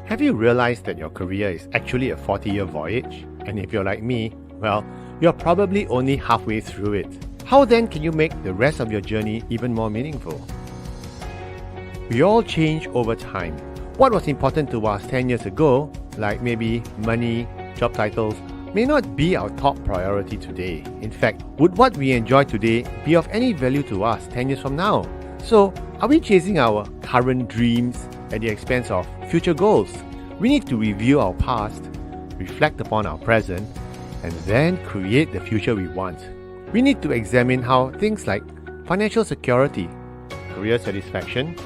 Have you realized that your career is actually a 40-year voyage? And if you're like me, well, you're probably only halfway through it. How then can you make the rest of your journey even more meaningful? We all change over time. What was important to us 10 years ago, like maybe money, job titles, may not be our top priority today. In fact, would what we enjoy today be of any value to us 10 years from now? So, are we chasing our current dreams at the expense of future goals? We need to review our past, reflect upon our present, and then create the future we want. We need to examine how things like financial security, career satisfaction,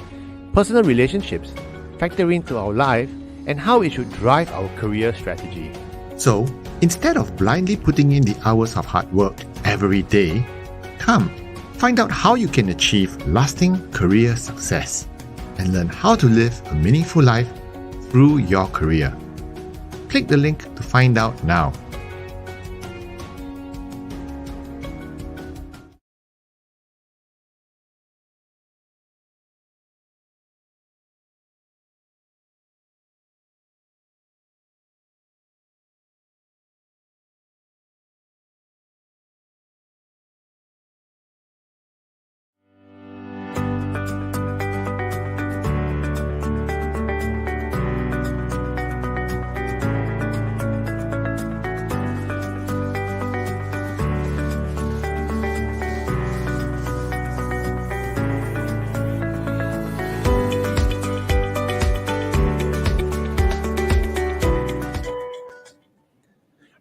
personal relationships factor into our life and how it should drive our career strategy. So, instead of blindly putting in the hours of hard work every day, come, find out how you can achieve lasting career success and learn how to live a meaningful life through your career. Click the link to find out now.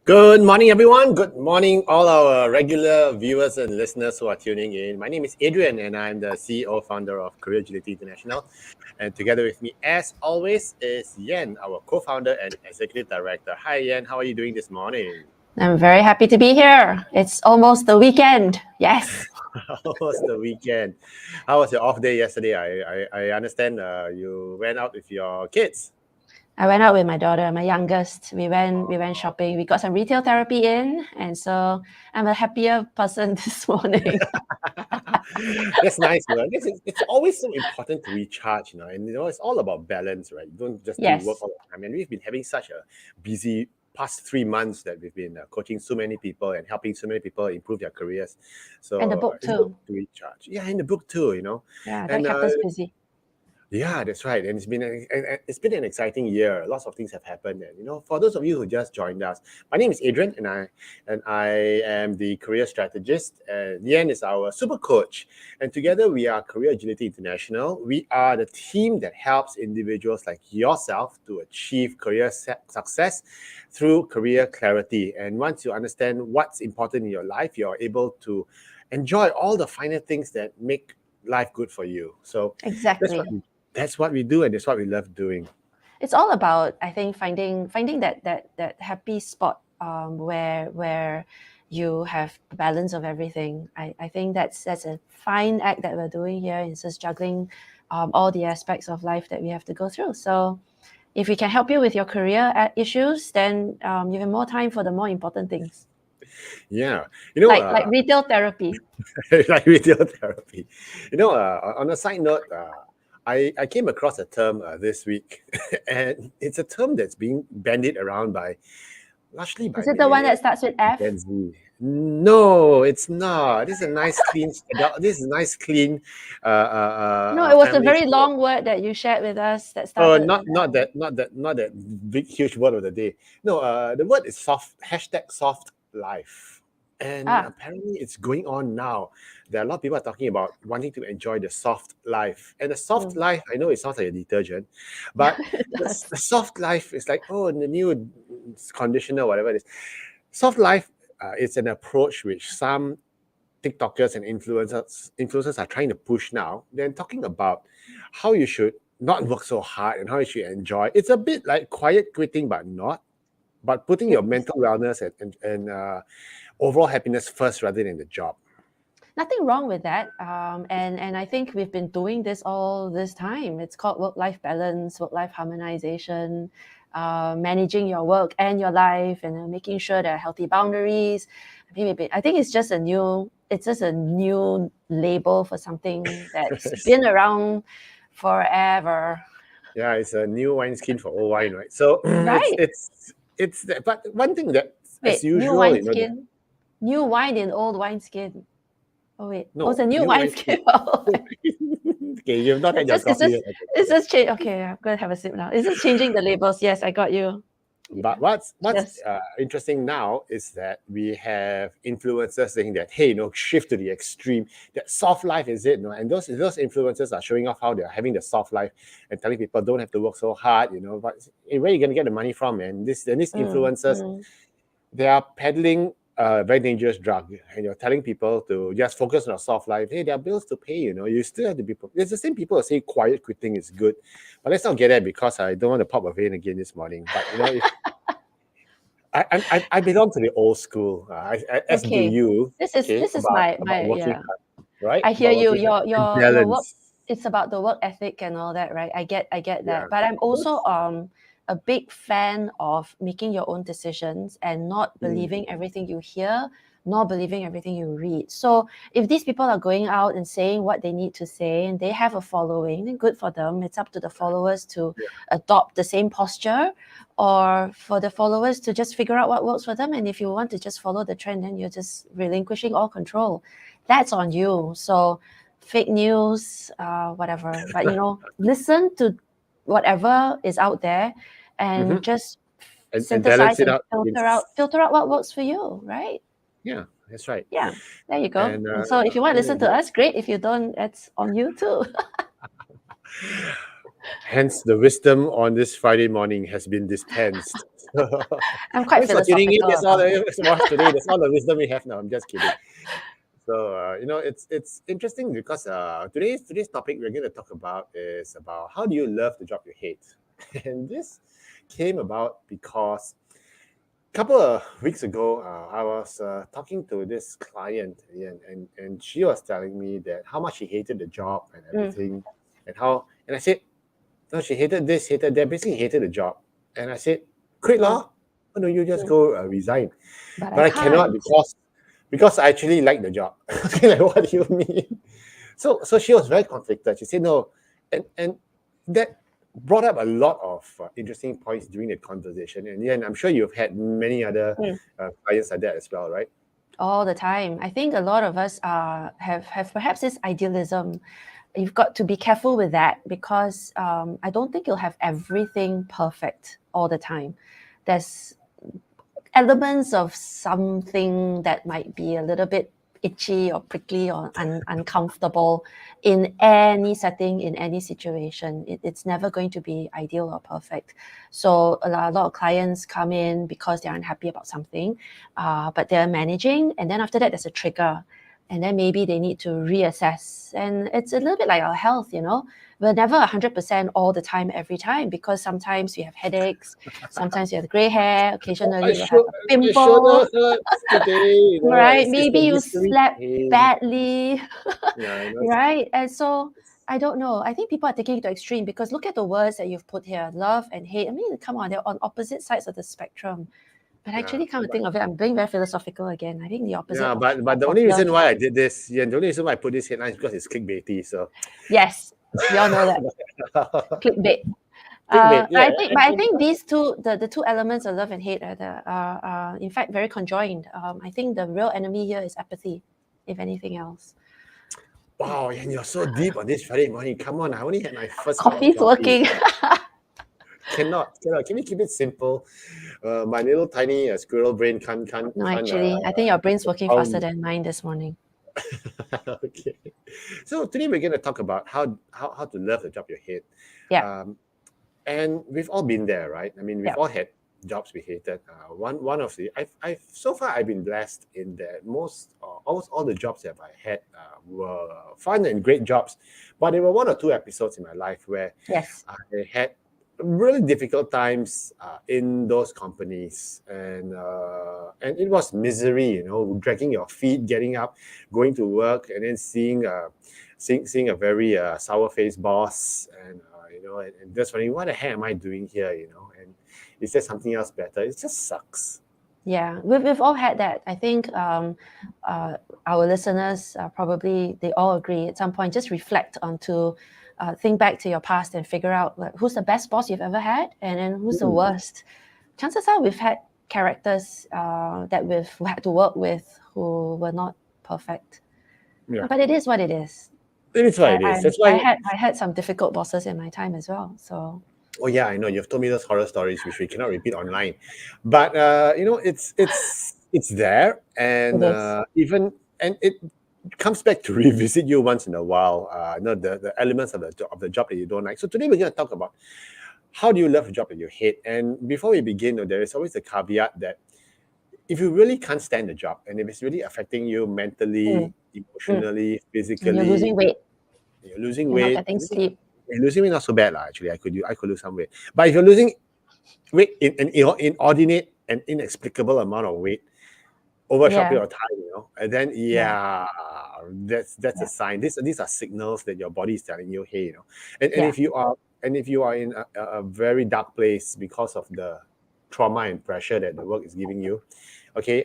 Good morning, everyone. Good morning, all our regular viewers and listeners who are tuning in. My name is Adrian, and I'm the CEO, founder of Career Agility International. And together with me, as always, is Yen, our co-founder and executive director. Hi, Yen. How are you doing this morning? I'm very happy to be here. It's almost the weekend. Yes. Almost the weekend. How was your off day yesterday? I understand you went out with your kids. I went out with my daughter, my youngest. We went shopping. We got some retail therapy in, and so I'm a happier person this morning. That's nice, man. It's always so important to recharge, and it's all about balance, right? You don't just do work all the time. And we've been having such a busy past 3 months that we've been coaching so many people and helping so many people improve their careers. So and the book it's too. good to recharge. Yeah, in the book too, Yeah, that And, kept us busy. Yeah, that's right. And it's been an exciting year. Lots of things have happened. And for those of you who just joined us, my name is Adrian, and I am the career strategist. And Yen is our super coach. And together we are Career Agility International. We are the team that helps individuals like yourself to achieve career success through career clarity. And once you understand what's important in your life, you're able to enjoy all the finer things that make life good for you. So exactly. That's what we do, and that's what we love doing. It's all about, I think, finding that happy spot where you have balance of everything. I think that's a fine act that we're doing here. It's just juggling all the aspects of life that we have to go through. So if we can help you with your career issues, then you have more time for the more important things. Yeah, like retail therapy. Like retail therapy. On a side note, I came across a term this week, and it's a term that's being bandied around largely by. Is it the one that starts with F? Gen Z. No, it's not. This is a nice, clean. This is a nice, clean. No, it was a very long word that you shared with us that started. Oh, not that big, huge word of the day. No, the word is soft. #soft life. And apparently it's going on now. There are a lot of people are talking about wanting to enjoy the soft life. And the soft life, I know it sounds like a detergent, but the soft life is like, the new conditioner, whatever it is. Soft life is an approach which some TikTokers and influencers are trying to push now. They're talking about how you should not work so hard and how you should enjoy. It's a bit like quiet quitting, but not. But putting your mental wellness and overall happiness first rather than the job. Nothing wrong with that. And I think we've been doing this all this time. It's called work-life balance, work-life harmonization, managing your work and your life, and making sure there are healthy boundaries. I think it's just a new label for something that's been around forever. Yeah, it's a new wineskin for old wine, right? So Right? but one thing that, as Wait, new usual, wineskin, new wine in old wineskin. Oh wait, oh, it's no, a new new wineskin. wineskin. Oh, Okay, you've not had it's your just, it's coffee just, yet. Okay. it's just change. Okay, I'm gonna have a sip now. It's just changing the labels. Yes, I got you. Yeah. But what's Yes. interesting now is that we have influencers saying that, hey, shift to the extreme. That soft life is it, and those influencers are showing off how they're having the soft life and telling people don't have to work so hard, But where are you gonna get the money from? And these Mm, influencers, mm. they are peddling a very dangerous drug, and you're telling people to just focus on a soft life. Hey, there are bills to pay. You still have to be. It's the same people who say quiet quitting is good, but let's not get that because I don't want to pop a vein again this morning. But if I belong to the old school, as do Okay. you. This Okay, is about my working yeah. hard, right? I hear About you. working hard and Your work. balance. It's about the work ethic and all that, right? I get Yeah. that. But I'm also a big fan of making your own decisions and not Mm, believing everything you hear, not believing everything you read. So if these people are going out and saying what they need to say and they have a following, then good for them. It's up to the followers to yeah. adopt the same posture, or for the followers to just figure out what works for them. And if you want to just follow the trend, then you're just relinquishing all control. That's on you. So fake news, whatever. But listen to whatever is out there, and Mhm. just And balance synthesize it and out filter out what works for you, right? yeah, that's right. Yeah, there you go. And And so if you want to listen to us, great. If you don't, it's on you too. hence the wisdom on this Friday morning has been dispensed. I'm quite Thanks for tuning in. philosophical That's all about it. today. That's all the wisdom we have now. I'm just kidding. So it's interesting because today's topic we're going to talk about is about how do you love the job you hate, and this came about because a couple of weeks ago I was talking to this client, and she was telling me that how much she hated the job and Mm, everything, and I said no, she hated this, hated that, basically hated the job, and I said quit mm, law. Why don't you just mm. go resign? But I But I cannot can't. because I actually like the job. Okay, like what do you mean? So she was very conflicted. She said no, and that brought up a lot of interesting points during the conversation. And yeah, and I'm sure you've had many other Mm. clients like that as well, right? All the time. I think a lot of us have perhaps this idealism. You've got to be careful with that, because I don't think you'll have everything perfect all the time. There's elements of something that might be a little bit itchy or prickly or uncomfortable in any setting, in any situation. It's never going to be ideal or perfect. So a lot of clients come in because they're unhappy about something, but they're managing, and then after that there's a trigger, and then maybe they need to reassess. And it's a little bit like our health. We're never 100% all the time, every time, because sometimes we have headaches, sometimes you have gray hair, occasionally My, you have sho- a my shoulder pimple, hurts today. right? It's Maybe the you mystery slept pain. badly, Yeah, right? And so I don't know. I think people are taking it to extreme, because look at the words that you've put here: love and hate. I mean, come on, they're on opposite sides of the spectrum. But yeah, actually, come to but think of it, I'm being very philosophical again. I think the opposite yeah, but the of only love. reason why I did this, yeah, the only reason why I put this headline is because it's clickbaity. So Yes, we all know that. Clickbait. clickbait, yeah, I think these two, the two elements of love and hate, are in fact very conjoined. I think the real enemy here is apathy, if anything else. wow, and you're so deep on this Friday morning. Come on, I only had my first cup of Coffee's coffee. working. Cannot. Can we keep it simple? My little tiny squirrel brain No, can't actually, I think your brain's working faster compound. than mine this morning. Okay. So today we're going to talk about how to love the job you hate. Yeah, Um, and we've all been there, right? I mean, we've yeah. all had jobs we hated. One of the I've so far I've been blessed in that almost all the jobs that I had were fun and great jobs, but there were one or two episodes in my life where Yes. I had really difficult times in those companies, and it was misery, dragging your feet, getting up, going to work, and then seeing a very sour faced boss, and just wondering what the heck am I doing here, and is there something else better? It just sucks. Yeah, we've all had that. I think our listeners probably, they all agree at some point. Just reflect onto think back to your past and figure out like, who's the best boss you've ever had, and then who's the worst. Chances are we've had characters that we've had to work with who were not perfect. Yeah. But it is what it is. It is what it is. That's why I had some difficult bosses in my time as well. So oh yeah, I know you've told me those horror stories which we cannot repeat online, but it's there, and it is. even and it comes back to revisit you once in a while. The elements of the job that you don't like. So today we're going to talk about how do you love a job that you hate. And before we begin, there is always a caveat that if you really can't stand the job, and if it's really affecting you mentally, emotionally, physically, and you're losing weight. You're losing You're weight. not getting sleep. Losing weight not so bad actually. I could lose some weight, but if you're losing weight in an inordinate and inexplicable amount of weight over a short period of time, and then that's a sign. These are signals that your body is telling you, hey, and if you are in a very dark place because of the trauma and pressure that the work is giving you, okay,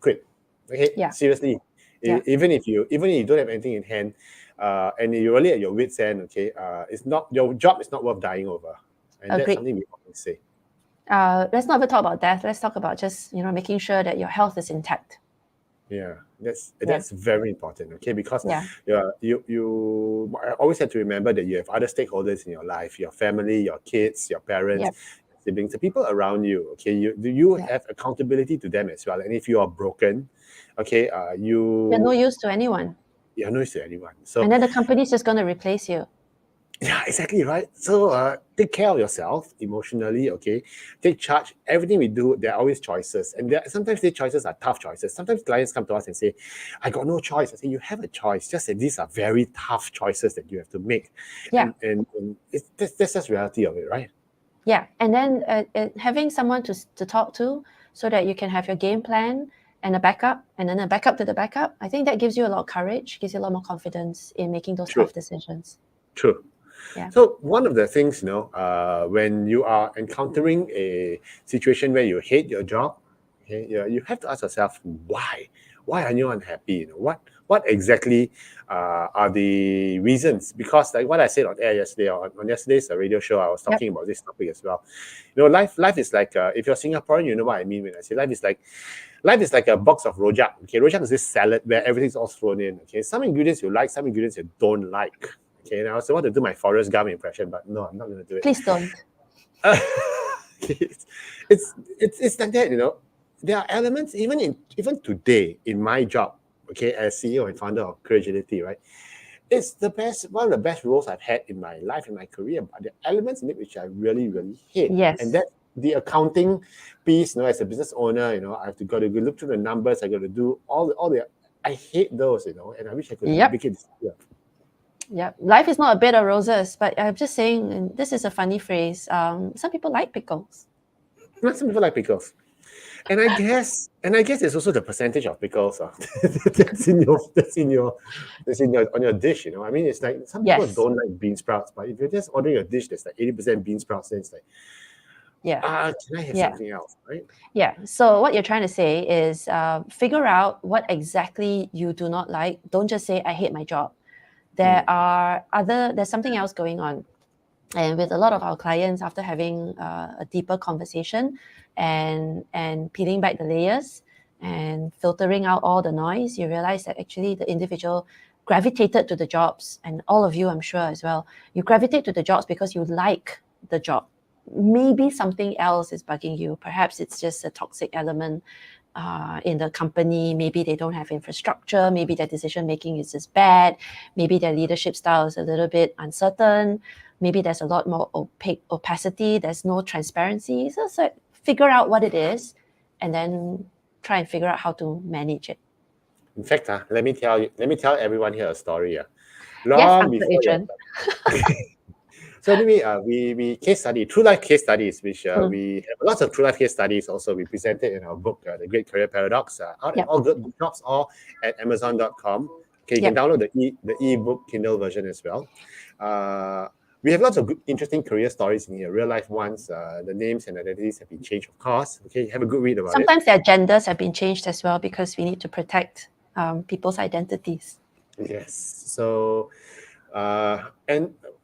quit. Okay, seriously. Even if you don't have anything in hand, and you're really at your wit's end, okay, it's not, your job is not worth dying over, and that's something we often say. Let's not even talk about death. Let's talk about just making sure that your health is intact. Yeah, that's very important, okay, because you always have to remember that you have other stakeholders in your life, your family, your kids, your parents, siblings, the people around you, okay, you have accountability to them as well. And if you are broken, okay, you're no use to anyone. You're no use to anyone. So and then the company's just going to replace you. Yeah, exactly right. So take care of yourself emotionally, okay? Take charge. Everything we do, there are always choices. And sometimes these choices are tough choices. Sometimes clients come to us and say, I got no choice. I say, you have a choice. Just that these are very tough choices that you have to make. Yeah. And that's just reality of it, right? Yeah. And then having someone to talk to so that you can have your game plan and a backup, and then a backup to the backup. I think that gives you a lot of courage, gives you a lot more confidence in making those tough decisions. True. Yeah. So one of the things, when you are encountering a situation where you hate your job, okay, you have to ask yourself, why? Why are you unhappy? What exactly are the reasons? Because like what I said on air yesterday, on yesterday's radio show, I was talking about this topic as well. Life is like, if you're Singaporean, you know what I mean when I say life is like a box of rojak. Okay, rojak is this salad where everything's all thrown in. Okay, some ingredients you like, some ingredients you don't like. Okay, and I also want to do my Forrest Gump impression, but no, I'm not going to do it. Please don't. It's like that, There are elements even today in my job, okay, as CEO and founder of Courage Agility, right? It's one of the best roles I've had in my life, in my career, but the elements in it which I really, really hate. Yes. And that the accounting piece, as a business owner, I have to go look through the numbers, I got to do all the I hate those, and I wish I could make it disappear. Yeah, life is not a bed of roses, but I'm just saying, and this is a funny phrase. Some people like pickles. Some people like pickles, and I guess it's also the percentage of pickles that's in your on your dish. I mean, it's like some people don't like bean sprouts, but if you're just ordering a dish that's like 80% bean sprouts, then it's like, can I have something else, right? Yeah. So what you're trying to say is figure out what exactly you do not like. Don't just say I hate my job. There's something else going on. And with a lot of our clients, after having a deeper conversation and peeling back the layers and filtering out all the noise, you realize that actually the individual gravitated to the jobs, and all of you, I'm sure as well, you gravitate to the jobs because you like the job. Maybe something else is bugging you. Perhaps it's just a toxic element in the company. Maybe they don't have infrastructure. Maybe their decision making is just bad. Maybe their leadership style is a little bit uncertain. Maybe there's a lot more opacity. There's no transparency. So figure out what it is, and then try and figure out how to manage it. In fact, let me tell everyone here a story. Long before agent. So anyway, we case study, true life case studies, which we have lots of true life case studies also we presented in our book, The Great Career Paradox, out at all good bookshops or at Amazon.com. Okay, you can download the e-book Kindle version as well. We have lots of good, interesting career stories in here, real life ones. The names and identities have been changed, of course. Okay, have a good read about Sometimes their genders have been changed as well because we need to protect people's identities. Yes. So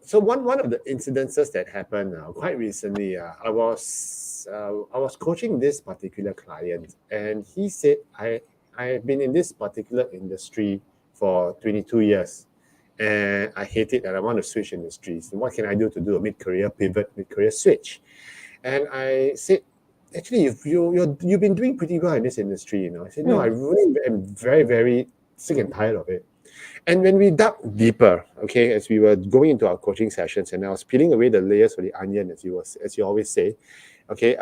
so one of the incidences that happened quite recently, I was coaching this particular client, and he said, I have been in this particular industry for 22 years, and I hate it, and I want to switch industries. And what can I do to do a mid-career pivot, mid-career switch? And I said, actually, if you've been doing pretty well in this industry, I said, no, I really am very, very sick and tired of it. And when we dug deeper, okay, as we were going into our coaching sessions, and I was peeling away the layers of the onion, as you always say, okay,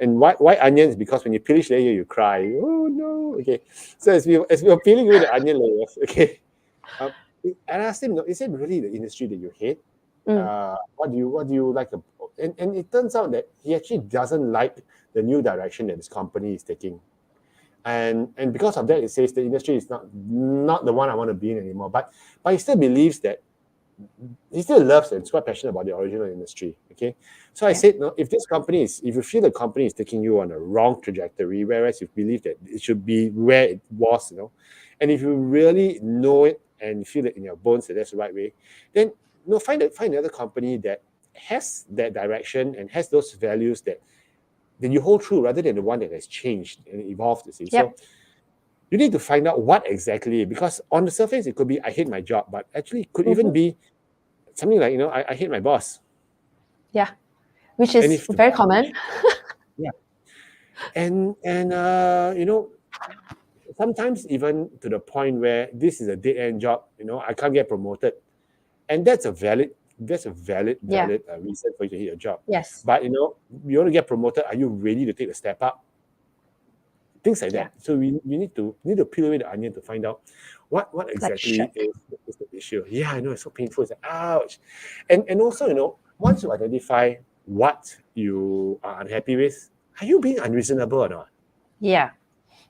and why onions? Because when you peel each layer, you cry. Oh no, okay. So as we were peeling away the onion layers, okay, and I asked him, is it really the industry that you hate? What do you like? And it turns out that he actually doesn't like the new direction that this company is taking. And because of that, it says the industry is not the one I want to be in anymore. But he still believes that he still loves and is quite passionate about the original industry. Okay, so I said, no, if you feel the company is taking you on a wrong trajectory, whereas you believe that it should be where it was, and if you really know it and feel it in your bones that that's the right way, then find another company that has that direction and has those values that you hold true, rather than the one that has changed and evolved, you see. Yep. So you need to find out what exactly, because on the surface it could be I hate my job, but actually it could even be something like, I hate my boss. Yeah, which is very common. Yeah. And sometimes even to the point where this is a dead end job, I can't get promoted, and that's a valid reason for you to hate your job. Yes. But you want to get promoted, are you ready to take a step up? Things like that. So we need to peel away the onion to find out what exactly is the issue. Yeah, I know, it's so painful. It's like, ouch. And also, once you identify what you are unhappy with, are you being unreasonable or not? Yeah.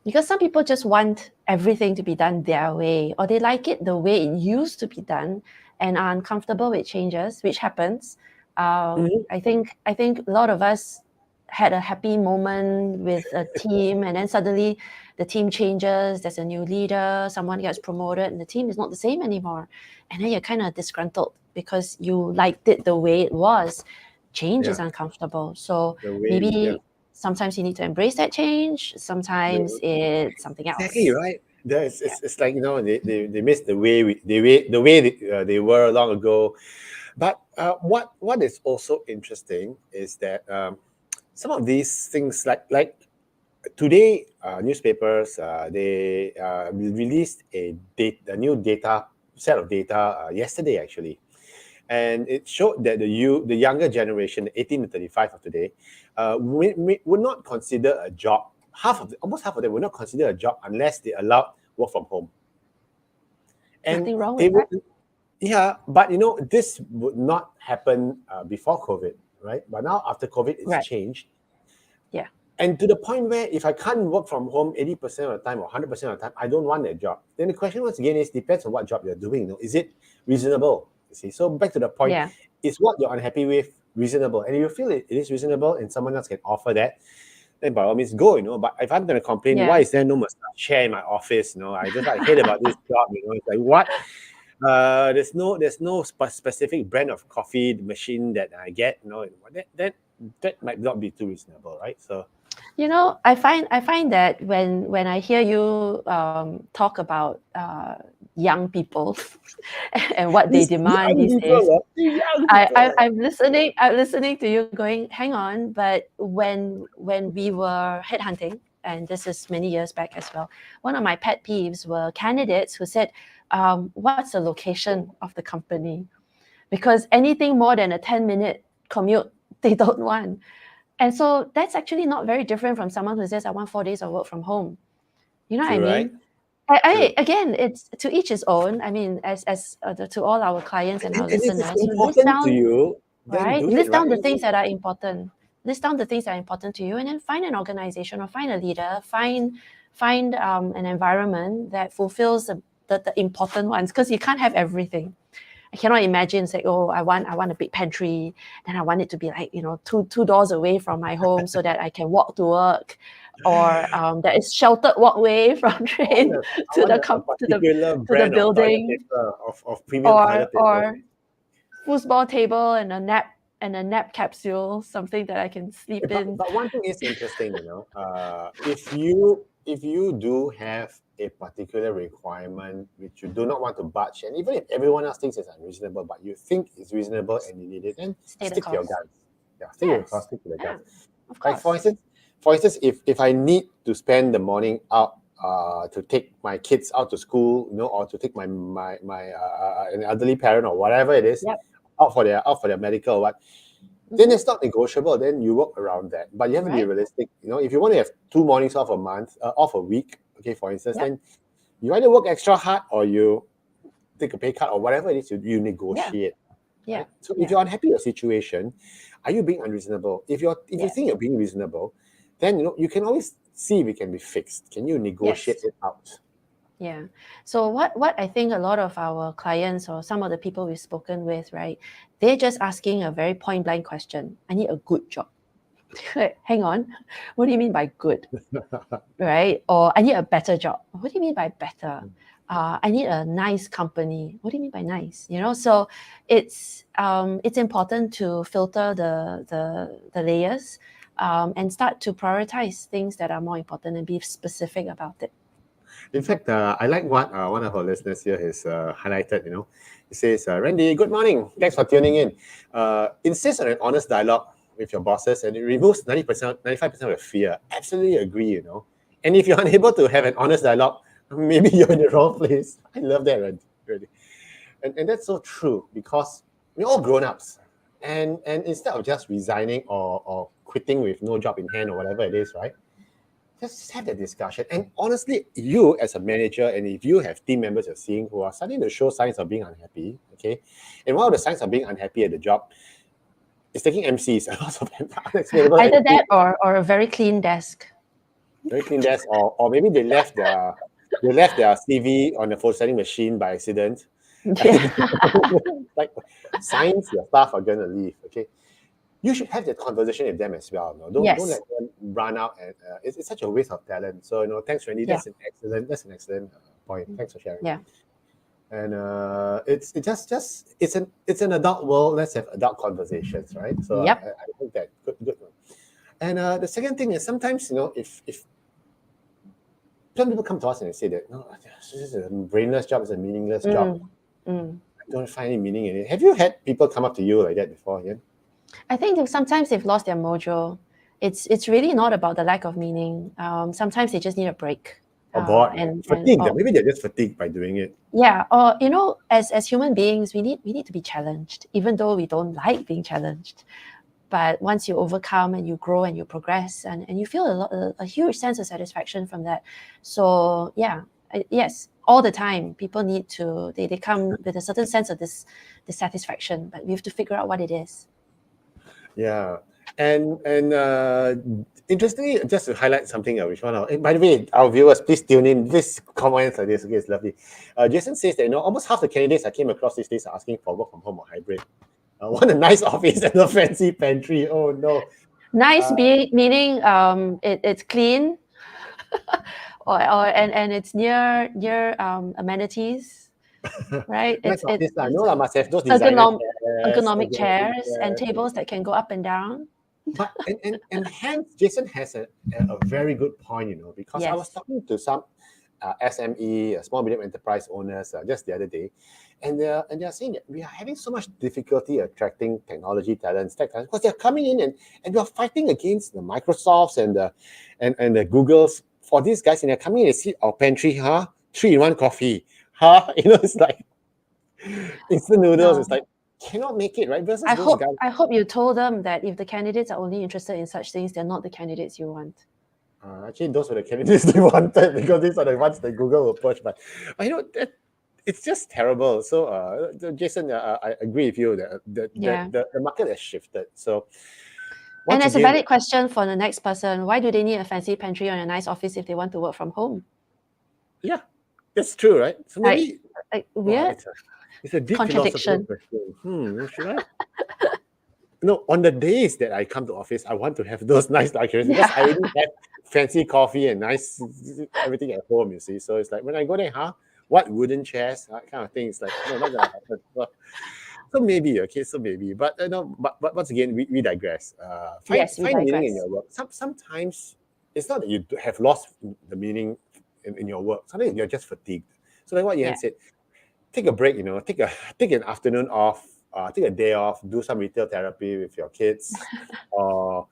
Because some people just want everything to be done their way, or they like it the way it used to be done and are uncomfortable with changes, which happens. I think a lot of us had a happy moment with a team, and then suddenly the team changes, there's a new leader, someone gets promoted, and the team is not the same anymore. And then you're kind of disgruntled because you liked it the way it was. Change is uncomfortable. So maybe sometimes you need to embrace that change. Sometimes it's something else. Exactly, right. It's like, they miss the way they were long ago. But what is also interesting is that some of these things, like today, newspapers, they released a new set of data yesterday, actually. And it showed that the younger generation, 18 to 35 of today, would not consider a job. Almost half of them would not consider a job unless they allowed work from home. And nothing wrong with that. Yeah, but this would not happen before COVID, right? But now after COVID, it's changed. Yeah. And to the point where if I can't work from home 80% of the time or 100% of the time, I don't want that job. Then the question once again depends on what job you're doing. Is it reasonable? You see, so back to the point, is what you're unhappy with reasonable? And if you feel it is reasonable and someone else can offer that, then by all means go, But if I'm going to complain, why is there no massage chair in my office? I hate about this job, It's like, what? There's no specific brand of coffee machine that I get, that might not be too reasonable, right? So, I find that when I hear you talk about young people and what they demand these days, I'm listening to you going, hang on, but when we were headhunting, and this is many years back as well, one of my pet peeves were candidates who said, what's the location of the company? Because anything more than a 10-minute commute, they don't want. And so that's actually not very different from someone who says, I want 4 days of work from home. You know what I mean? Right? Again, it's to each his own. I mean, as to all our clients and our listeners, if it's important to you, right? List down the things that are important. List down the things that are important to you, and then find an organization or find a leader, find an environment that fulfills the important ones, because you can't have everything. I cannot imagine saying, oh, I want a big pantry, then I want it to be like, two doors away from my home so that I can walk to work, or there is sheltered walkway from train to the building, of premium toilet paper, of premium toilet paper. foosball table and a nap capsule, something that I can sleep in. But one thing is interesting, if you do have a particular requirement which you do not want to budge, and even if everyone else thinks it's unreasonable, but you think it's reasonable and you need it, then Stay the stick to your course. guns. Yeah, stick to your Yes. course, stick to the Yeah, guns. of Like course. for instance, if I need to spend the morning out to take my kids out to school, or to take my an elderly parent or whatever it is, Yep. out for their medical or what, then it's not negotiable. Then you work around that. But you have to be Right. realistic. If you want to have 2 mornings off a month, off a week, okay, for instance, Yep. then you either work extra hard or you take a pay cut or whatever it is you negotiate. Yeah. Right? So Yeah. if you're unhappy with your situation, are you being unreasonable? If you Yes. think you're being reasonable, then you can always see if it can be fixed. Can you negotiate it out? Yeah. So what I think a lot of our clients or some of the people we've spoken with, right, they're just asking a very point blank question. I need a good job. Hang on. What do you mean by good? Right? Or I need a better job. What do you mean by better? I need a nice company. What do you mean by nice? So it's important to filter the layers and start to prioritize things that are more important and be specific about it. In fact, I like what one of our listeners here has highlighted. He says, Randy, good morning. Thanks for tuning in. Insist on an honest dialogue with your bosses, and it removes 90%, 95% of fear. Absolutely agree. And if you're unable to have an honest dialogue, maybe you're in the wrong place. I love that, Randy. Really. And that's so true, because we're all grown-ups. And instead of just resigning or quitting with no job in hand or whatever it is, right? Just have that discussion. And honestly, you as a manager, and if you have team members you're seeing who are starting to show signs of being unhappy, okay, and one of the signs of being unhappy at the job is taking MCs. Lots of them unexplainable. Either MCs, that or a very clean desk. very clean desk, or maybe they left their CV on the photostating machine by accident. Yeah. Like, signs your staff are going to leave. Okay, you should have that conversation with them as well. No? Don't Yes. let them run out, and it's such a waste of talent. So thanks, Randy. Yeah. That's an excellent point. Thanks for sharing. Yeah. And it's an adult world. Let's have adult conversations, right? So Yep. I think that good one. And the second thing is, sometimes if some people come to us and they say that, no, this is a brainless job, it's a meaningless job. I don't find any meaning in it. Have you had people come up to you like that before, Ian? I think that sometimes they've lost their mojo. It's really not about the lack of meaning. Sometimes they just need a break. Or bored, fatigued. or- Maybe they're just fatigued by doing it. Yeah, or as human beings, we need to be challenged, even though we don't like being challenged. But once you overcome and you grow and you progress, and you feel a huge sense of satisfaction from that. So yeah, yes, all the time people need to they come with a certain sense of this dissatisfaction, but we have to figure out what it is. Yeah, and interestingly, just to highlight something, which one? By the way, our viewers, please tune in. This comments like this, okay, it's lovely. Jason says that almost half the candidates I came across these days are asking for work from home or hybrid. Want a nice office and a fancy pantry. Oh no. Nice meaning it's clean, and it's near amenities, right? Nice office, no, must have those designer ergonomic chairs and tables that can go up and down. But and hence Jason has a very good point, because I was Yes. talking to some SME, small medium enterprise owners just the other day, and they're saying that we are having so much difficulty attracting technology talents, tech talents, because they're coming in and we're fighting against the Microsofts and the Googles for these guys, and they're coming in and see our pantry, 3-in-1 coffee, it's like instant noodles. No. It's like, cannot make it, right? Versus I those guys. hope you told them that if the candidates are only interested in such things, they're not the candidates you want. Actually, those were the candidates they wanted, because these are the ones that Google will push. But that it's just terrible. So, Jason, I agree with you that the market has shifted. So, and there's a valid question for the next person. Why do they need a fancy pantry or a nice office if they want to work from home? Yeah, that's true, right? So maybe weird. It's a deep contradiction. Question. Should I? On the days that I come to office, I want to have those nice luxuries, because I already have fancy coffee and nice everything at home, you see. So it's like, when I go there, what wooden chairs, that kind of thing. It's like, no, not gonna happen. So maybe, okay, so maybe, but no, but once again, we digress. Yes, we Find meaning in digress. your work. Sometimes it's not that you have lost the meaning in your work. Sometimes you're just fatigued. So like what Yan Yeah. said, take a break. Take an afternoon off. Take a day off. Do some retail therapy with your kids, or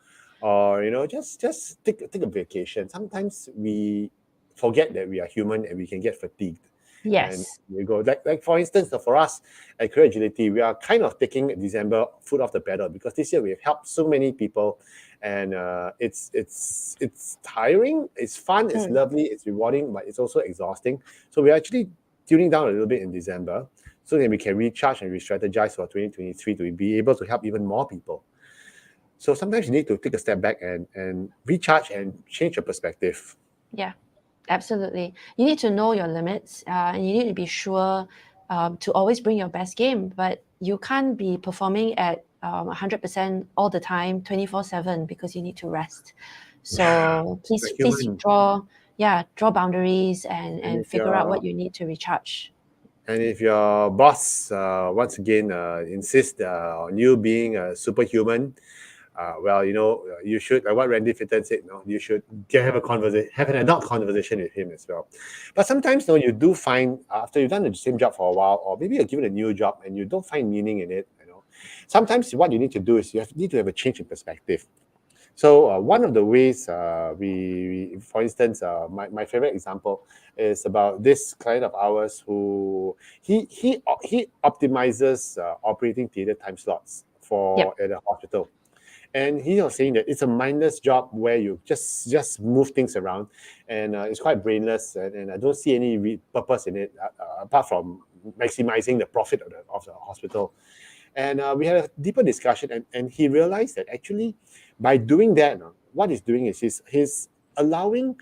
just take a vacation. Sometimes we forget that we are human and we can get fatigued, and Yes. we go like for instance, for us at Career Agility, we are kind of taking December foot off the pedal because this year we've helped so many people, and it's tiring, it's fun, it's Mm. lovely, it's rewarding, but it's also exhausting. So we're actually tuning down a little bit in December so that we can recharge and re-strategize for 2023 to be able to help even more people. So sometimes you need to take a step back and recharge and change your perspective. Yeah. Absolutely. You need to know your limits, and you need to be sure to always bring your best game. But you can't be performing at 100% all the time, 24/7, because you need to rest. Yeah, So we're please human. draw boundaries And and if figure out you're what you need to recharge. And if your boss once again insists on you being a superhuman, well, you should, like what Randy Fitton said, you should have a conversation, have an adult conversation with him as well. But sometimes, you do find after you've done the same job for a while, or maybe you're given a new job and you don't find meaning in it. Sometimes what you need to do is need to have a change in perspective. So one of the ways for instance, my favorite example is about this client of ours who he optimizes operating theater time slots for Yep. at a hospital, and he was saying that it's a mindless job where you just move things around, and it's quite brainless, and I don't see any purpose in it apart from maximizing the profit of the hospital. And we had a deeper discussion, and he realized that actually by doing that, what he's doing is he's allowing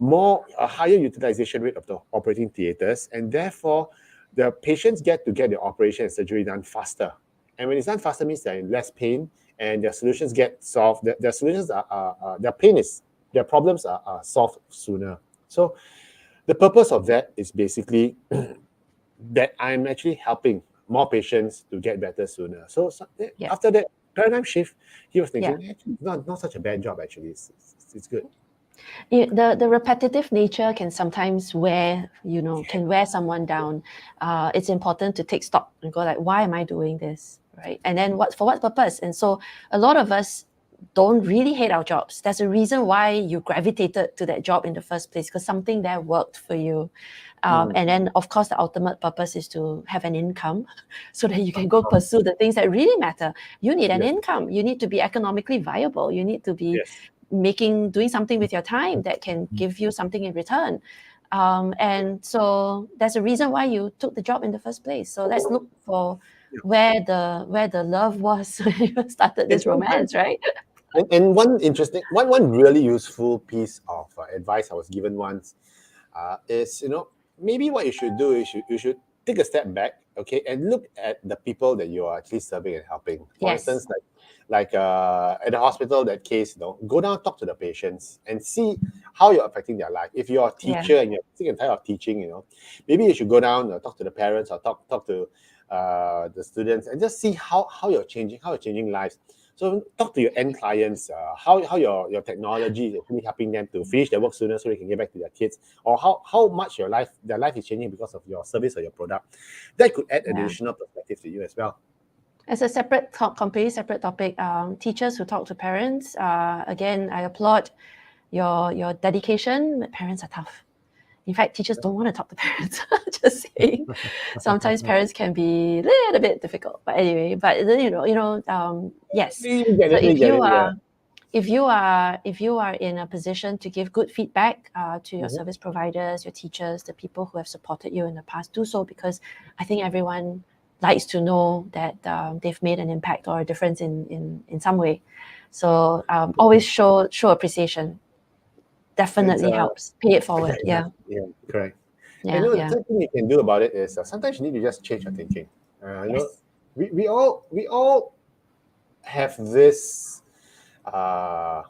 a higher utilization rate of the operating theaters, and therefore the patients get to get the operation and surgery done faster. And when it's done faster means they're in less pain, and their solutions get solved. Their solutions their problems are solved sooner. So the purpose of that is basically that I'm actually helping more patients to get better sooner. So Yeah. after that paradigm shift, he was Yeah. thinking, actually, not such a bad job. Actually, it's good. The repetitive nature can sometimes can wear someone down. It's important to take stock and go like, why am I doing this, right? And then for what purpose? And so a lot of us don't really hate our jobs. There's a reason why you gravitated to that job in the first place, because something there worked for you. And then, of course, the ultimate purpose is to have an income so that you can go pursue the things that really matter. You need an Yes, income. You need to be economically viable. You need to be yes. doing something with your time that can give you something in return. And so there's a reason why you took the job in the first place. So let's look for Yeah. where the love was when you started And this sometimes, romance, right? and one really useful piece of advice I was given once is, maybe what you should do is you should take a step back, okay, and look at the people that you are actually serving and helping. For Yes. instance, like at the hospital, that case, go down, talk to the patients, and see how you're affecting their life. If you're a Yeah. teacher and you're sick and tired of teaching, maybe you should go down, talk to the parents, or talk to the students, and just see how you're changing lives. So talk to your end clients, how your technology is actually helping them to finish their work sooner so they can get back to their kids, or how much their life is changing because of your service or your product. That could add Yeah. additional perspective to you as well. As a completely separate topic, teachers who talk to parents, again, I applaud your dedication. Parents are tough. In fact, teachers don't want to talk to parents. Just saying. Sometimes parents can be a little bit difficult. But anyway, yes. You get So it, you get it, yeah. if you are in a position to give good feedback to your Mhm. service providers, your teachers, the people who have supported you in the past, do so, because I think everyone likes to know that they've made an impact or a difference in some way. So always show appreciation. It's Definitely helps. Pay it forward. Yeah. yeah, correct. And Yeah. the Yeah. third thing you can do about it is sometimes you need to just change your thinking. Yes. We all have this uh,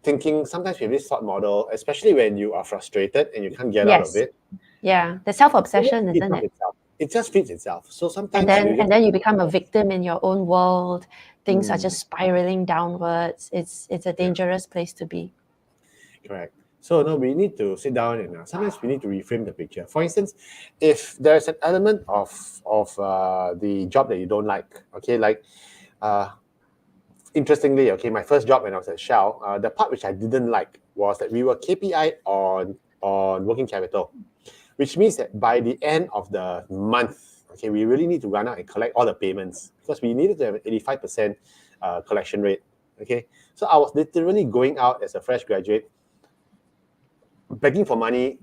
thinking. Sometimes we have this thought model, especially when you are frustrated and you can't get out of Yes. it. Yeah. The self-obsession, It's isn't not it? itself. it just feeds itself. So sometimes and then you become a victim in your own world. Things are Mm. just spiraling downwards. It's a dangerous place to be. Correct. So no, we need to sit down and sometimes we need to reframe the picture. For instance, if there's an element of the job that you don't like, okay, like interestingly, okay, my first job when I was at Shell, the part which I didn't like was that we were KPI on working capital, which means that by the end of the month, okay, we really need to run out and collect all the payments because we needed to have an 85% collection rate. Okay, so I was literally going out as a fresh graduate, begging for money,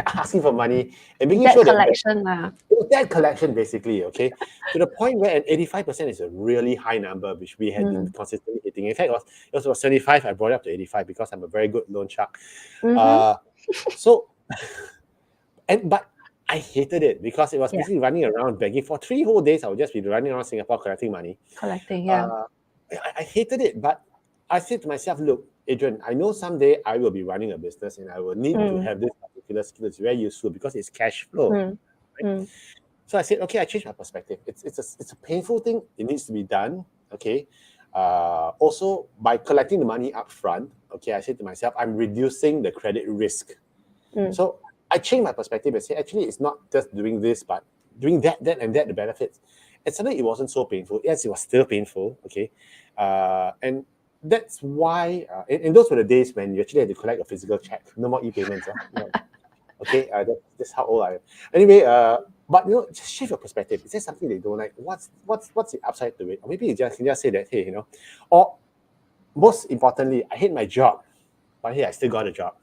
asking for money, and making Debt sure collection. that collection basically, okay, to the point where an 85% is a really high number, which we had been consistently hitting. In fact, it was 75. I brought it up to 85 because I'm a very good loan shark. So, but I hated it because it was basically running around begging for 3 whole days. I would just be running around Singapore collecting money. I hated it, but I said to myself, look, Adrian, I know someday I will be running a business and I will need to have this particular skill. It's very useful because it's cash flow. Right? So I said, okay, I changed my perspective. It's a painful thing. It needs to be done. Okay. Also, by collecting the money up front, okay, I said to myself, I'm reducing the credit risk. So I changed my perspective and said, actually, it's not just doing this, but doing that, the benefits. And suddenly it wasn't so painful. Yes, it was still painful. Okay. And that's why, and those were the days when you actually had to collect a physical check. No more e-payments. Okay, that's how old I am. Anyway, but just shift your perspective. Is there something they don't like? What's the upside to it? Or maybe you can just say that, hey, or most importantly, I hate my job, but hey, I still got a job.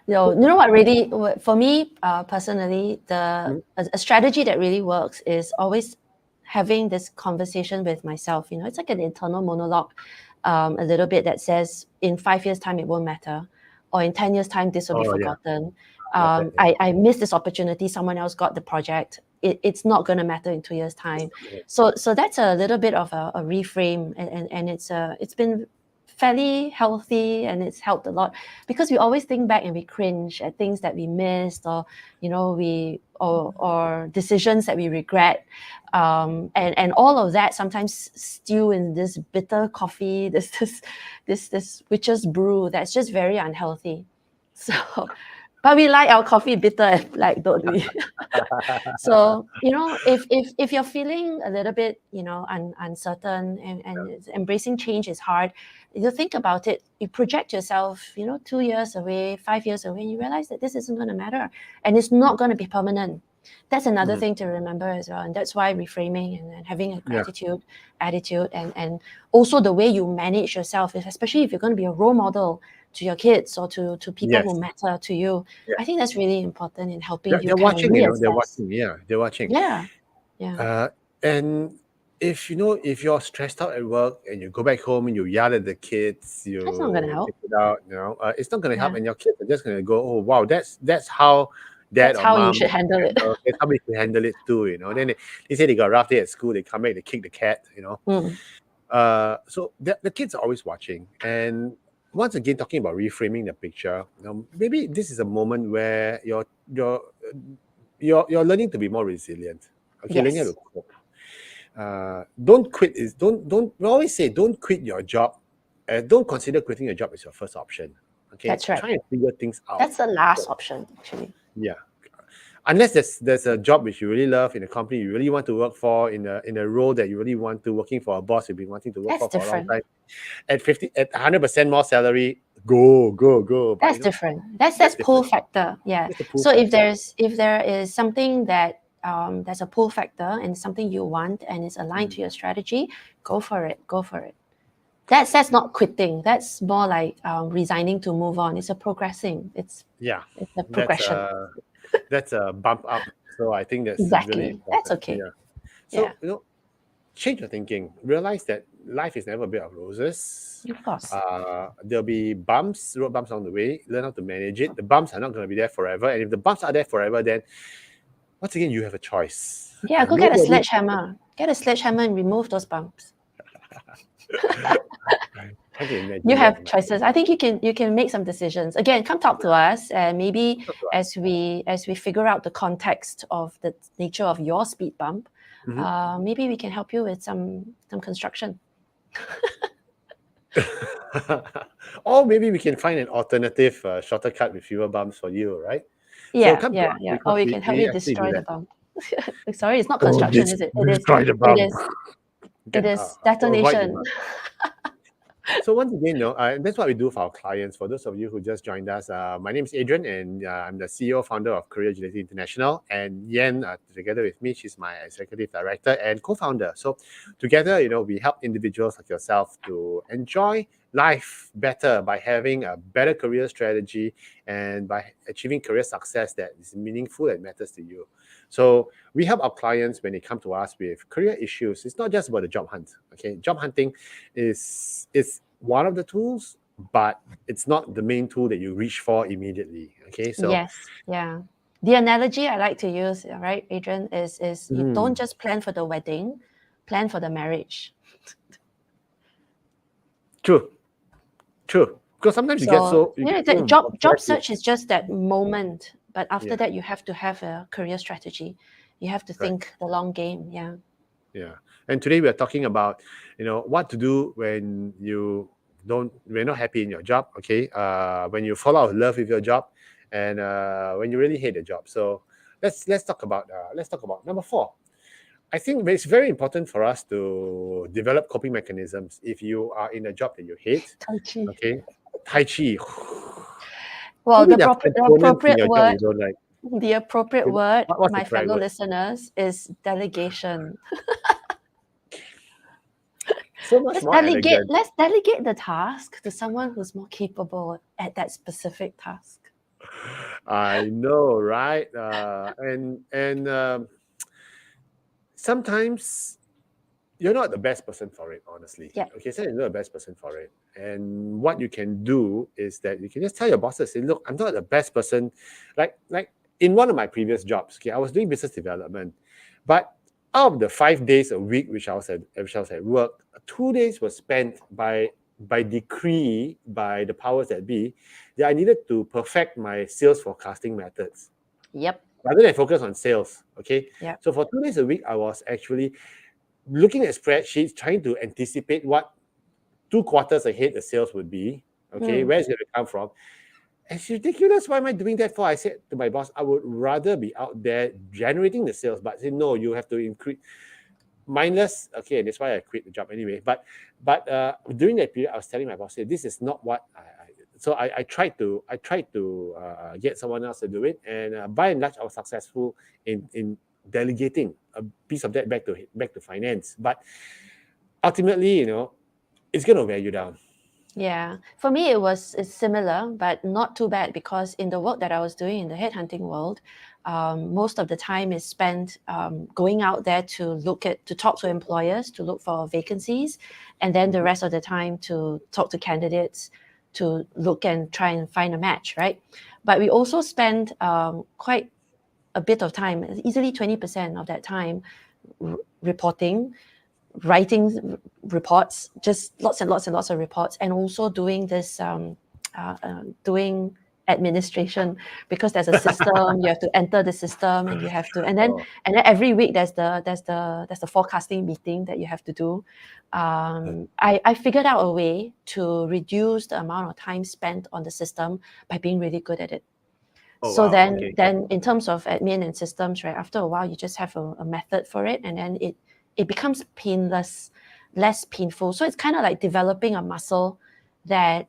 You know what really, for me personally, a strategy that really works is always having this conversation with myself. It's like an internal monologue, a little bit, that says in 5 years time it won't matter, or in 10 years time this will be forgotten. I missed this opportunity, someone else got the project, it's not going to matter in 2 years time. So that's a little bit of a reframe, and it's been fairly healthy, and it's helped a lot, because we always think back and we cringe at things that we missed, or or decisions that we regret, and all of that sometimes stew in this bitter coffee, this witch's brew that's just very unhealthy. So but we like our coffee bitter, like, don't we? So if you're feeling a little bit uncertain, and embracing change is hard, you think about it, you project yourself 2 years away, 5 years away, and you realize that this isn't going to matter, and it's not going to be permanent. That's another thing to remember as well. And that's why reframing and having a gratitude attitude, and also the way you manage yourself, especially if you're going to be a role model to your kids or to people who matter to you. I think that's really important in helping you. They're watching, they're watching. Yeah, they're watching. Yeah. And if you're stressed out at work and you go back home and you yell at the kids, That's not going to help. take it out, it's not going to help, and your kids are just going to go, oh wow, that's how dad that's or how mom you should handle it. That's how we should handle it too. Then they say they got a rough day at school, they come back, they kick the cat. So the kids are always watching. And once again, talking about reframing the picture, maybe this is a moment where you're learning to be more resilient. Okay, learning how to cope. Don't quit. We always say don't quit your job. Don't consider quitting your job as your first option. Okay, that's right. Try and figure things out. That's the last option, actually. Yeah, unless there's a job which you really love, in a company you really want to work for, in a role that you really want to, working for a boss you've been wanting to work for a long time, at 100% more salary, go. But, that's different. That's pull factor. Yeah. So factor. If there is something that there's a pull factor and something you want and it's aligned to your strategy, go for it. That's not quitting. That's more like resigning to move on. It's a progressing. It's a progression. That's a bump up. So I think that's exactly really important. That's okay. Yeah. So change your thinking. Realize that life is never a bed of roses. Of course. There'll be road bumps on the way. Learn how to manage it. The bumps are not going to be there forever. And if the bumps are there forever, then once again, you have a choice. Yeah, go get a sledgehammer. Get a sledgehammer and remove those bumps. Can't you imagine? You Yeah. have choices. I think you can make some decisions. Again, come talk to us, and maybe Talk to us. as we figure out the context of the nature of your speed bump, Mhm. maybe we can help you with some construction. Or maybe we can find an alternative shorter cut with fewer bumps for you, right? So Yeah, come to yeah, us yeah. because Or you can help we me actually do destroy the that. bump. Sorry, it's not Oh, construction, is it? destroy It the is bump. it Get, is avoid the detonation. bump. So once again, that's what we do for our clients. For those of you who just joined us, my name is Adrian, and I'm the CEO, founder of Career Agility International. And Yen, together with me, she's my executive director and co-founder. So together, we help individuals like yourself to enjoy life better by having a better career strategy and by achieving career success that is meaningful and matters to you. So we help our clients when they come to us with career issues. It's not just about the job hunt. Okay, job hunting is one of the tools, but it's not the main tool that you reach for immediately. Okay, so Yes, yeah. The analogy I like to use, right, Adrian, is you don't just plan for the wedding, plan for the marriage. true, because sometimes you get So so the job obsessed with, search is just that moment, but after yeah, that you have to have a career strategy. You have to right, think the long game. Yeah. yeah. And today we are talking about what to do when you're not happy in your job. Okay, when you fall out of love with your job, and when you really hate the job. So let's talk about number 4. I think it's very important for us to develop coping mechanisms if you are in a job that you hate. Tai Chi. Okay, Tai Chi. Well, Maybe there are components in your job you don't like. the appropriate Okay, word, what's the my correct fellow word? listeners, is delegation. So much more elegant. Let's delegate the task to someone who's more capable at that specific task. I know, right? And sometimes you're not the best person for it, honestly. Yeah. Okay, so you're not the best person for it. And what you can do is that you can just tell your bosses, say, look, I'm not the best person. Like in one of my previous jobs, okay, I was doing business development, but out of the 5 days a week which I was at work, 2 days was spent by decree by the powers that be that I needed to perfect my sales forecasting methods Yep. rather than focus on sales. Okay. Yep. So for 2 days a week, I was actually looking at spreadsheets, trying to anticipate what 2 quarters ahead the sales would be. Okay, where is it going to come from? It's ridiculous. Why am I doing that for? I said to my boss, I would rather be out there generating the sales, but I said, no, you have to increase mindless. Okay, and that's why I quit the job anyway. But during that period, I was telling my boss, this is not what I tried to get someone else to do it, and by and large, I was successful in delegating a piece of that back to finance. But ultimately, it's going to wear you down. Yeah, for me it's similar, but not too bad because in the work that I was doing in the headhunting world, most of the time is spent going out there to talk to employers, to look for vacancies, and then the rest of the time to talk to candidates, to look and try and find a match, right? But we also spend quite a bit of time, easily 20% of that time, reporting, writing reports, just lots and lots and lots of reports, and also doing this doing administration, because there's a system. You have to enter the system, and you have to, Oh. and then every week there's the forecasting meeting that you have to do. I figured out a way to reduce the amount of time spent on the system by being really good at it. Oh, So wow. Okay. then in terms of admin and systems, right, after a while you just have a method for it, and then it becomes painless, less painful. So it's kind of like developing a muscle that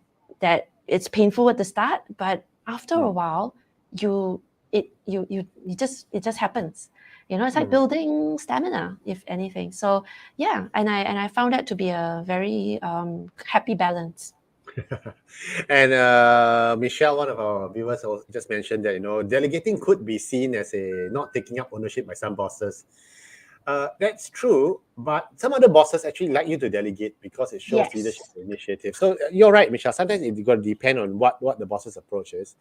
it's painful at the start, but after a while it just happens. It's like building stamina, if anything. So yeah, and I found that to be a very happy balance. And Michelle, one of our viewers, just mentioned that delegating could be seen as a not taking up ownership by some bosses. That's true, but some other bosses actually like you to delegate because it shows leadership Yes. initiative. So you're right, Michelle. Sometimes it's going to depend on what the boss's approach is.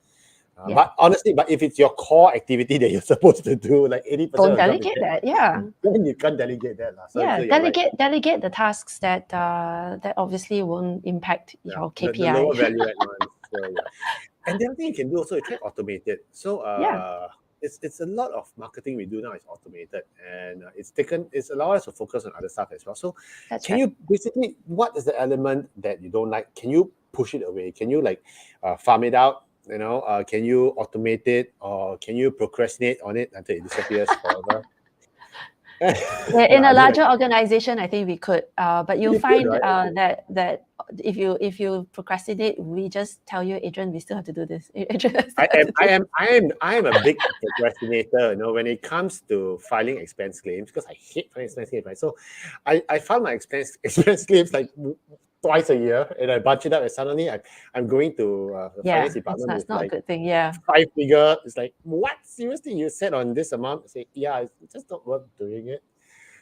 Yeah. But honestly, if it's your core activity that you're supposed to do, like 80% Don't of the job is delegate that. Yeah. then you can't delegate that. So Yeah. you're right. Delegate the tasks that that obviously won't impact your The KPI. lower value add ones. So yeah. And the other thing you can do also, you try to automate it. So Yeah. it's a lot of marketing we do now is automated, and it's allowed us to focus on other stuff as well. So That's can right. you basically, what is the element that you don't like? Can you push it away? Can you like farm it out? Can you automate it, or can you procrastinate on it until it disappears forever? In No, a I don't. larger organization, I think we could, but you'll You could, find right? that if you procrastinate, we just tell you, Adrian, we still have to do this. Adrian, we still I have am, to I do am, I am, I am a big procrastinator. When it comes to filing expense claims, because I hate filing expense claims, right? So, I file my expense claims like twice a year, and I bunch it up, and suddenly I'm going to the Yeah, finance department that's with not a like good thing. Yeah, 5 figure. It's like, what? Seriously, you said on this amount? I say, yeah, it's just not worth doing it.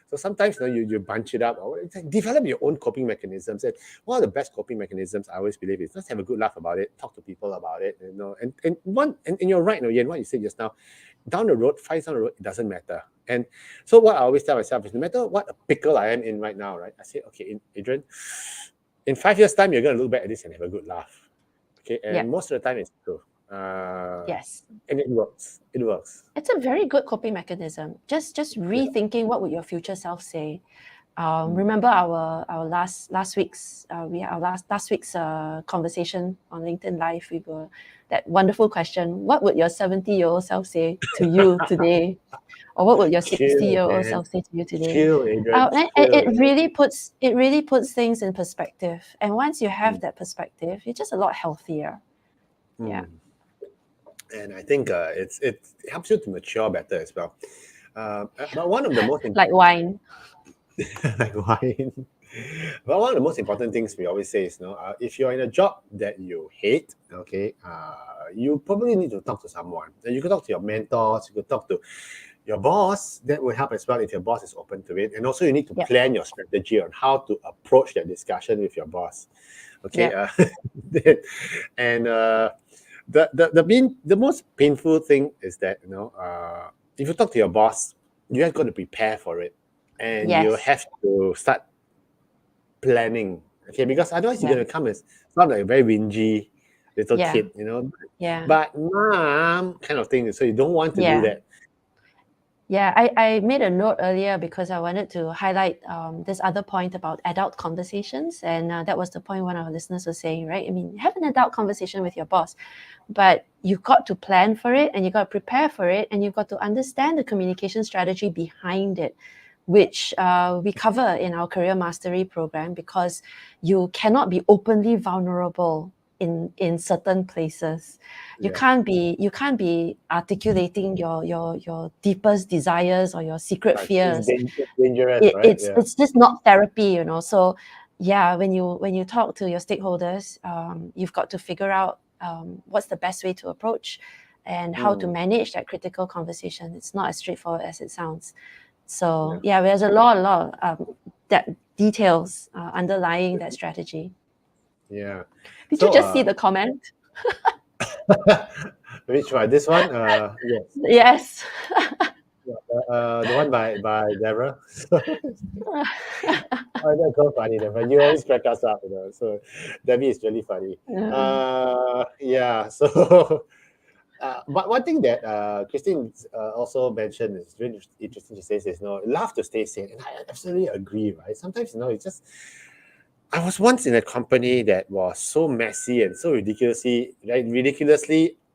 So sometimes you bunch it up, or it's like develop your own coping mechanisms. And one of the best coping mechanisms I always believe is just have a good laugh about it, talk to people about it, and you're right, Yen, what you said just now, down the road, 5 years down the road, it doesn't matter. And so what I always tell myself is, no matter what a pickle I am in right now, right? I say, okay, Adrian, in 5 years' time, you're gonna look back at this and have a good laugh. Okay, and yeah, most of the time it's true. yes. And it works. It works. It's a very good coping mechanism. Just rethinking what would your future self say. Remember our last week's we had our last week's conversation on LinkedIn Live. We were that wonderful question: what would your 70-year-old self say to you today, or what would your Chill, 60-year-old man. self say to you today? Chill, Adrian. And Chill. it really puts things in perspective. And once you have that perspective, you're just a lot healthier. Yeah. And I think it helps you to mature better as well. But one of the most Like wine. like wine. But one of the most important things we always say is, if you're in a job that you hate, okay, you probably need to talk to someone. And you could talk to your mentors, you could talk to your boss. That will help as well if your boss is open to it. And also you need to Yep. plan your strategy on how to approach that discussion with your boss. Okay. Yep. And the most painful thing is that, if you talk to your boss, you have got to prepare for it. And you Yes. have to start planning, okay, because otherwise you're Yeah. going to come as not like a very whingy little Yeah. kid, Yeah. but mom kind of thing. So you don't want to do Yeah. that. Yeah, I made a note earlier because I wanted to highlight this other point about adult conversations. And that was the point one of our listeners was saying, right? I mean, have an adult conversation with your boss, but you've got to plan for it and you've got to prepare for it and you've got to understand the communication strategy behind it, which we cover in our Career Mastery program, because you cannot be openly vulnerable in certain places. You Yeah. can't be articulating your deepest desires or your secret Right. fears. It's dangerous, right? It's just not therapy, So yeah, when you talk to your stakeholders, you've got to figure out what's the best way to approach and how to manage that critical conversation. It's not as straightforward as it sounds. So yeah, there's a lot of that details underlying that strategy. Yeah. Did So you just see the comment? which one? This one? Yes. Yes. The one by Deborah. Oh, that's so funny, Deborah. You always crack us up, So Debbie is really funny. Yeah. So but one thing that Christine also mentioned is really interesting. She says is, laugh to stay sane, and I absolutely agree. Right? Sometimes it's just. I was once in a company that was so messy and so ridiculously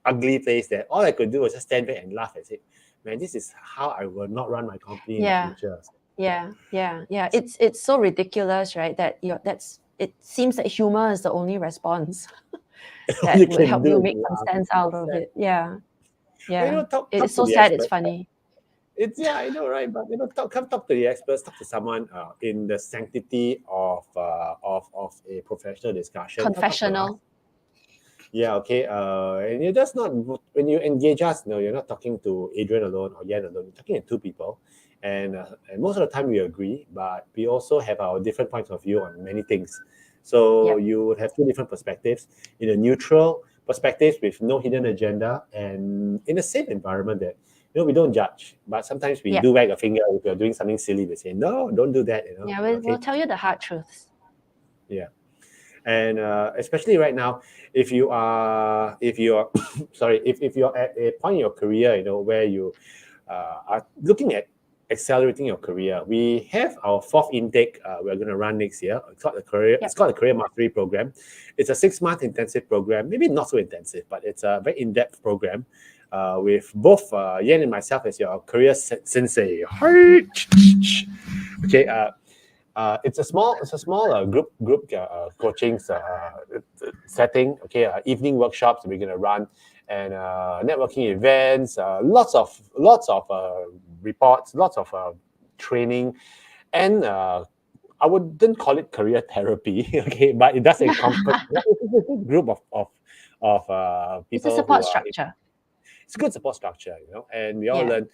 ugly place that all I could do was just stand back and laugh and say, "Man, this is how I will not run my company in the Yeah. future." Yeah. It's so ridiculous, right? That it seems that humor is the only response All you that would can help do you is make some laugh. sense out of it. Yeah. Yeah. Talk It's to so the sad, it's expert. funny. I know, right? But come talk to the experts, talk to someone in the sanctity of a professional discussion. Talk to us. Confessional. Yeah, okay. And you're just not, when you engage us, you're not talking to Adrian alone or Yan alone. You're talking to two people, and most of the time we agree, but we also have our different points of view on many things. So Yep. you would have two different perspectives in a neutral perspectives with no hidden agenda and in a safe environment that we don't judge, but sometimes we Yeah. do wag a finger if you're doing something silly. We say no, don't do that. Yeah, we'll Okay, tell you the hard truths. yeah. And especially right now, if you are sorry, if you're at a point in your career, where you are looking at accelerating your career, we have our fourth intake we're going to run next year. It's called the Career Mastery Program. It's a 6-month intensive program, maybe not so intensive, but it's a very in-depth program with both Yan and myself as your career sensei. Okay. It's a small group coaching setting. Okay, evening workshops we're gonna run, and networking events. Lots of reports, lots of training, and I wouldn't call it career therapy. Okay, but it does encompass it's a group of It's a people who support are. structure. It's a good support structure, and we all Yeah. learn.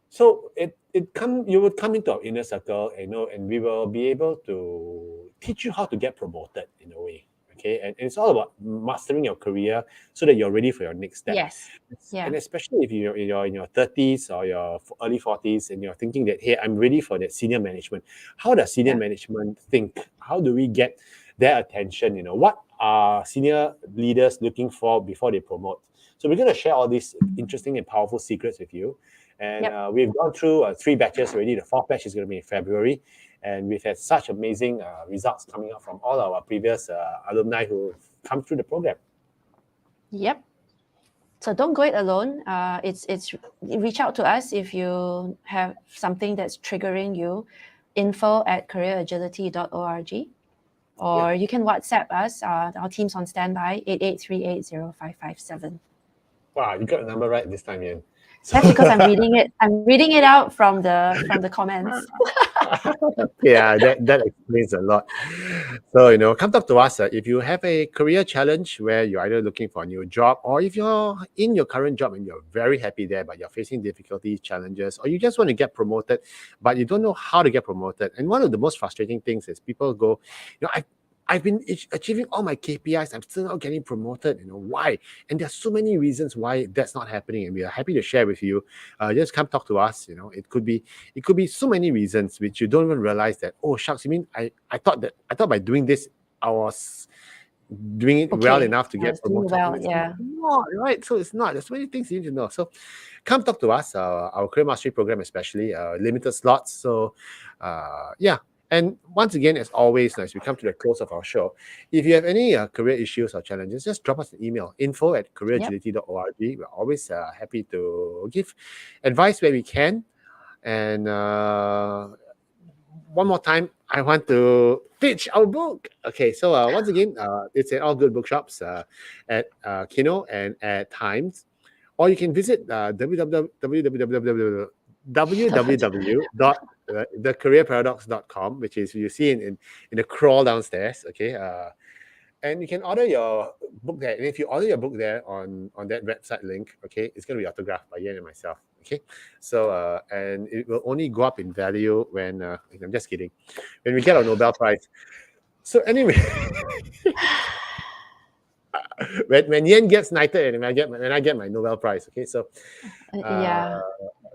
So you would come into our inner circle, and we will be able to teach you how to get promoted in a way. Okay, and it's all about mastering your career so that you're ready for your next step. Yes. Yeah. And especially if you're in your 30s or your early 40s and you're thinking that, hey, I'm ready for that senior management. How does senior Yeah. management think? How do we get their attention? What are senior leaders looking for before they promote? So we're going to share all these interesting and powerful secrets with you. And Yep. we've gone through 3 batches already. The 4th batch is going to be in February. And we've had such amazing results coming out from all our previous alumni who come through the program. Yep. So don't go it alone. It's reach out to us if you have something that's triggering you. info@careeragility.org, or you can WhatsApp us. Our team's on standby, 88380557. Wow, you got the number right this time, Ian. That's because I'm reading it. I'm reading it out from the comments. Yeah, that explains a lot. So, come talk to us if you have a career challenge where you're either looking for a new job, or if you're in your current job and you're very happy there, but you're facing difficulties, challenges, or you just want to get promoted, but you don't know how to get promoted. And one of the most frustrating things is people go, I've been achieving all my KPIs. I'm still not getting promoted. Why? And there's so many reasons why that's not happening, and we are happy to share with you. Just come talk to us. It could be so many reasons which you don't even realize that. Oh shucks, you mean I thought by doing this I was doing it well enough to get promoted. Well, yeah. No, right. So it's not. There's so many things you need to know. So come talk to us. Our career mastery program, especially limited slots. So yeah. And once again, as always, as we come to the close of our show, if you have any career issues or challenges, just drop us an email, info@careeragility.org. We're always happy to give advice where we can. And one more time, I want to pitch our book. Okay, so once again, it's at all good bookshops at Kino and at Times. Or you can visit www.thecareerparadox.com, which is you see in the crawl downstairs. Okay, and you can order your book there. And if you order your book there on that website link, okay, it's going to be autographed by Yan and myself. Okay, so and it will only go up in value when I'm just kidding, when we get our Nobel Prize. So anyway. When Yan gets knighted and when I get my Nobel Prize, okay, so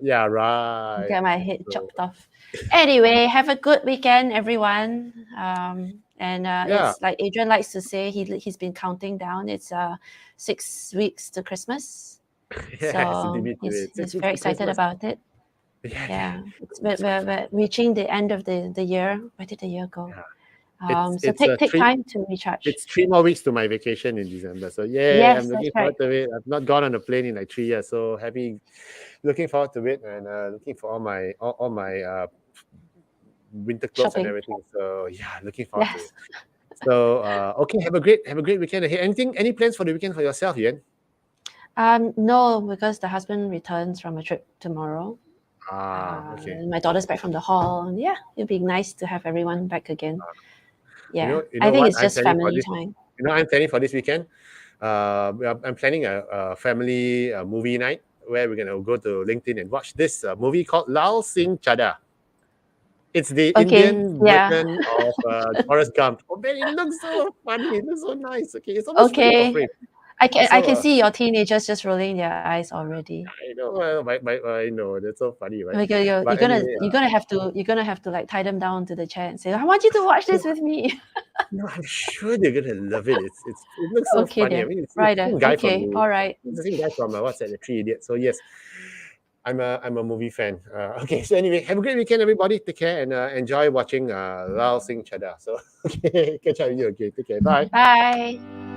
Yeah, right. get my head chopped off. Anyway, have a good weekend, everyone. And it's like Adrian likes to say, he's been counting down. It's 6 weeks to Christmas. So he's very excited about it. Yeah. We're reaching the end of the year. Where did the year go? So take time to recharge. It's 3 more weeks to my vacation in December. So I'm looking forward to it. I've not gone on a plane in like 3 years. So looking forward to it, and looking for all my winter clothes and everything. So looking forward to it. So okay, have a great weekend ahead. Any plans for the weekend for yourself, Yan? No, because the husband returns from a trip tomorrow. Okay. My daughter's back from the hall. Yeah, it'd be nice to have everyone back again. Yeah, I think it's just family time. I'm planning for this weekend. I'm planning a family movie night where we're gonna go to LinkedIn and watch this movie called Lal Singh Chadha. It's the Indian version of Forrest Gump. Oh man, it looks so funny. It looks so nice. Okay, it's almost frame for frame. I can So see your teenagers just rolling their eyes already. I know, I know that's so funny, right? You're But gonna anyway, you're gonna have to like tie them down to the chair and say, I want you to watch this with me. no, I'm sure they're gonna love it. It looks so Okay funny. I then. mean, it's Right. the same guy from Okay. All right. it's the same guy from what's that, the Three Idiots. So yes, I'm a movie fan. Okay, so anyway, have a great weekend, everybody. Take care and enjoy watching Lal Singh Chada. So okay, catch up with you again. Take care. Bye. Bye.